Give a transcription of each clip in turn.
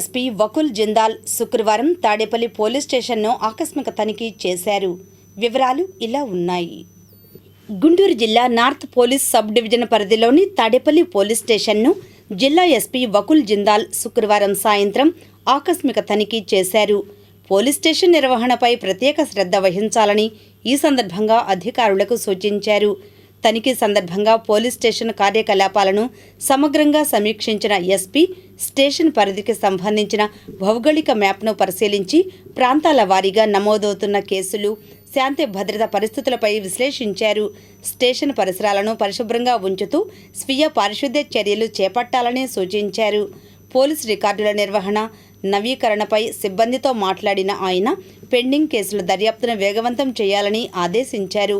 SP Vakul Jindal శుక్రవారం Tadepalli police స్టేషన్ను ఆకస్మిక తనిఖీ చేశారు. వివరాలు ఇలా ఉన్నాయి. గుంటూరు జిల్లా నార్త్ పోలీస్ సబ్ డివిజన్ పరిధిలోని తాడేపల్లి పోలీస్ స్టేషన్ను జిల్లా ఎస్పీ వకుల్ జిందాల్ శుక్రవారం సాయంత్రం ఆకస్మిక తనిఖీ చేశారు. పోలీస్ స్టేషన్ నిర్వహణపై ప్రత్యేక శ్రద్ధ వహించాలని ఈ సందర్భంగా అధికారులకు సూచించారు. తనిఖీ సందర్భంగా పోలీస్ స్టేషన్ కార్యకలాపాలను సమగ్రంగా సమీక్షించిన ఎస్పీ స్టేషన్ పరిధికి సంబంధించిన భౌగోళిక మ్యాప్ను పరిశీలించి ప్రాంతాల వారీగా నమోదవుతున్న కేసులు, శాంతి భద్రత పరిస్థితులపై విశ్లేషించారు. స్టేషన్ పరిసరాలను పరిశుభ్రంగా ఉంచుతూ స్వీయ పారిశుద్ధ్య చర్యలు చేపట్టాలని సూచించారు. పోలీసు రికార్డుల నిర్వహణ, నవీకరణపై సిబ్బందితో మాట్లాడిన ఆయన పెండింగ్ కేసుల దర్యాప్తును వేగవంతం చేయాలని ఆదేశించారు.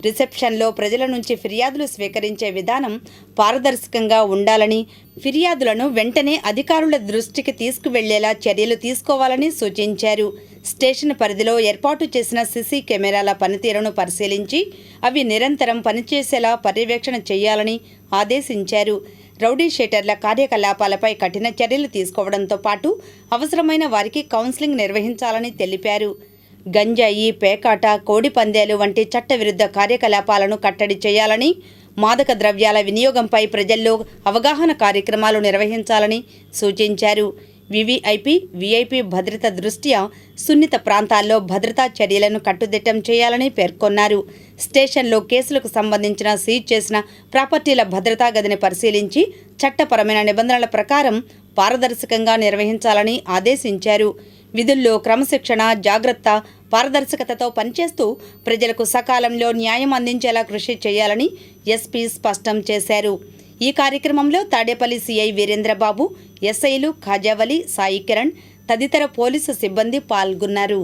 రిసెప్షన్లో ప్రజల నుంచి ఫిర్యాదులు స్వీకరించే విధానం పారదర్శకంగా ఉండాలని, ఫిర్యాదులను వెంటనే అధికారుల దృష్టికి తీసుకువెళ్లేలా చర్యలు తీసుకోవాలని సూచించారు. స్టేషన్ పరిధిలో ఏర్పాటు చేసిన సీసీ కెమెరాల పనితీరును పరిశీలించి అవి నిరంతరం పనిచేసేలా పర్యవేక్షణ చేయాలని ఆదేశించారు. రౌడీ షీటర్ల కార్యకలాపాలపై కఠిన చర్యలు తీసుకోవడంతో పాటు అవసరమైన వారికి కౌన్సిలింగ్ నిర్వహించాలని తెలిపారు. గంజాయి, పేకాట, కోడి పందేలు వంటి చట్టవిరుద్ధ కార్యకలాపాలను కట్టడి చేయాలని, మాదక ద్రవ్యాల వినియోగంపై ప్రజల్లో అవగాహన కార్యక్రమాలు నిర్వహించాలని సూచించారు. వివిఐపి, విఐపి భద్రత దృష్ట్యా సున్నిత ప్రాంతాల్లో భద్రతా చర్యలను కట్టుదిట్టం చేయాలని పేర్కొన్నారు. స్టేషన్లో కేసులకు సంబంధించిన సీజ్ చేసిన ప్రాపర్టీల భద్రతా గదిని పరిశీలించి చట్టపరమైన నిబంధనల ప్రకారం పారదర్శకంగా నిర్వహించాలని ఆదేశించారు. విధుల్లో క్రమశిక్షణ, జాగ్రత్త, పారదర్శకతతో పనిచేస్తూ ప్రజలకు సకాలంలో న్యాయం అందించేలా కృషి చేయాలని ఎస్పీ స్పష్టం చేశారు. ఈ కార్యక్రమంలో తాడేపల్లి సిఐ వీరేంద్రబాబు, ఎస్ఐలు ఖాజావలి, సాయి కిరణ్ తదితర పోలీసు సిబ్బంది పాల్గొన్నారు.